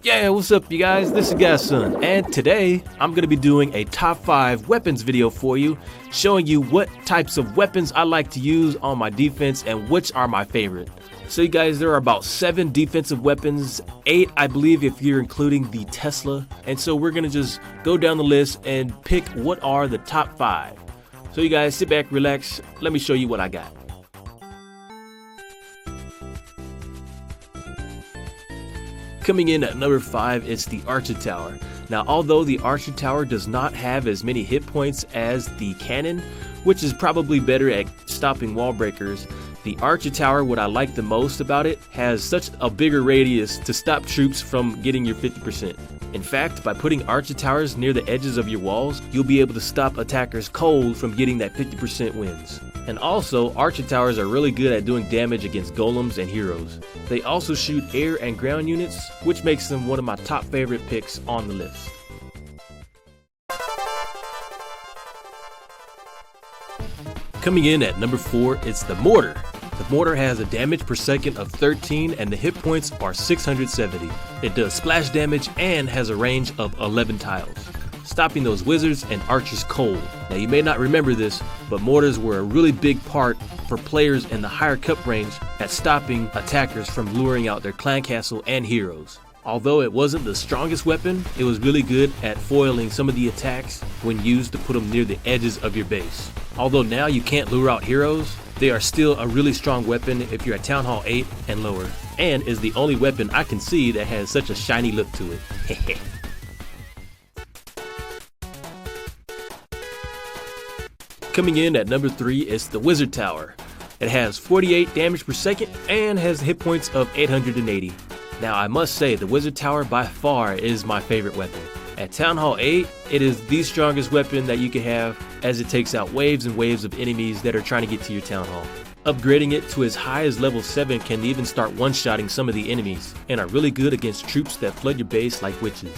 Yeah, what's up you guys, this is Godson, and today I'm going to be doing a top 5 weapons video for you, showing you what types of weapons I like to use on my defense and which are my favorite. So you guys, there are about 7 defensive weapons, 8 I believe if you're including the Tesla, and so we're going to just go down the list and pick what are the top 5. So you guys sit back, relax, let me show you what I got. Coming in at number 5, it's the Archer Tower. Now, although the Archer Tower does not have as many hit points as the cannon, which is probably better at stopping wall breakers, the Archer Tower, what I like the most about it, has such a bigger radius to stop troops from getting your 50%. In fact, by putting Archer Towers near the edges of your walls, you'll be able to stop attackers cold from getting that 50% wins. And also, Archer Towers are really good at doing damage against golems and heroes. They also shoot air and ground units, which makes them one of my top favorite picks on the list. Coming in at number 4, it's the Mortar. The Mortar has a damage per second of 13 and the hit points are 670. It does splash damage and has a range of 11 tiles, stopping those wizards and archers cold. Now you may not remember this, but mortars were a really big part for players in the higher cup range at stopping attackers from luring out their clan castle and heroes. Although it wasn't the strongest weapon, it was really good at foiling some of the attacks when used to put them near the edges of your base. Although now you can't lure out heroes, they are still a really strong weapon if you're at Town Hall 8 and lower, and is the only weapon I can see that has such a shiny look to it. Coming in at number 3 is the Wizard Tower. It has 48 damage per second and has hit points of 880. Now I must say the Wizard Tower by far is my favorite weapon. At Town Hall 8, it is the strongest weapon that you can have as it takes out waves and waves of enemies that are trying to get to your Town Hall. Upgrading it to as high as level 7 can even start one-shotting some of the enemies and are really good against troops that flood your base like witches.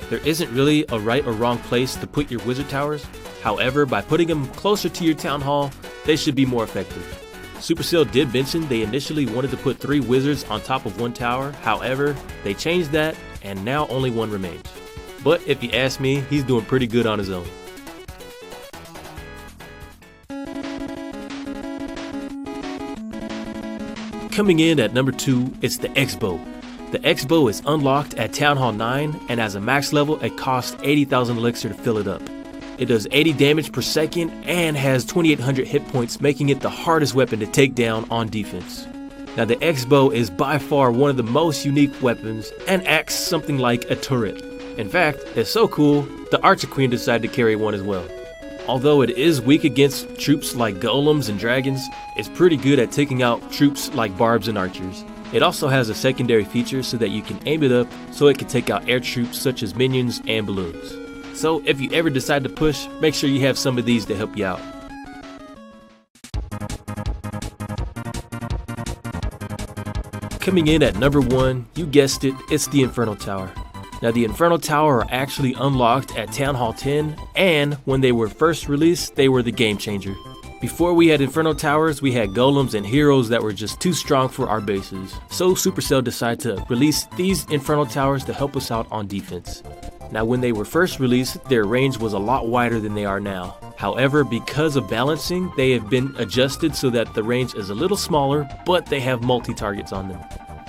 There isn't really a right or wrong place to put your Wizard Towers. However, by putting them closer to your Town Hall, they should be more effective. Supercell did mention they initially wanted to put 3 wizards on top of 1 tower, however, they changed that and now only 1 remains. But if you ask me, he's doing pretty good on his own. Coming in at number 2, it's the X-Bow. The X-Bow is unlocked at Town Hall 9 and as a max level it costs 80,000 elixir to fill it up. It does 80 damage per second and has 2800 hit points, making it the hardest weapon to take down on defense. Now the X-Bow is by far one of the most unique weapons and acts something like a turret. In fact, it's so cool, the Archer Queen decided to carry one as well. Although it is weak against troops like golems and dragons, it's pretty good at taking out troops like barbs and archers. It also has a secondary feature so that you can aim it up so it can take out air troops such as minions and balloons. So if you ever decide to push, make sure you have some of these to help you out. Coming in at number 1, you guessed it, it's the Infernal Tower. Now the Infernal Tower are actually unlocked at Town Hall 10, and when they were first released, they were the game changer. Before we had Infernal Towers, we had golems and heroes that were just too strong for our bases. So Supercell decided to release these Infernal Towers to help us out on defense. Now when they were first released, their range was a lot wider than they are now. However, because of balancing, they have been adjusted so that the range is a little smaller, but they have multi-targets on them.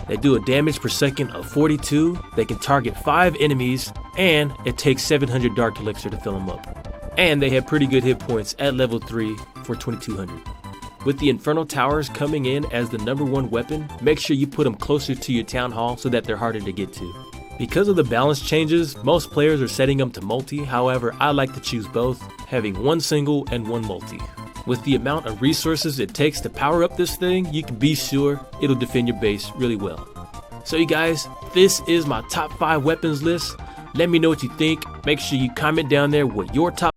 They do a damage per second of 42, they can target 5 enemies, and it takes 700 Dark Elixir to fill them up. And they have pretty good hit points at level 3 for 2200. With the Infernal Towers coming in as the number 1 weapon, make sure you put them closer to your Town Hall so that they're harder to get to. Because of the balance changes, most players are setting them to multi, however I like to choose both, having 1 single and 1 multi. With the amount of resources it takes to power up this thing, you can be sure it'll defend your base really well. So you guys, this is my top 5 weapons list. Let me know what you think. Make sure you comment down there what your top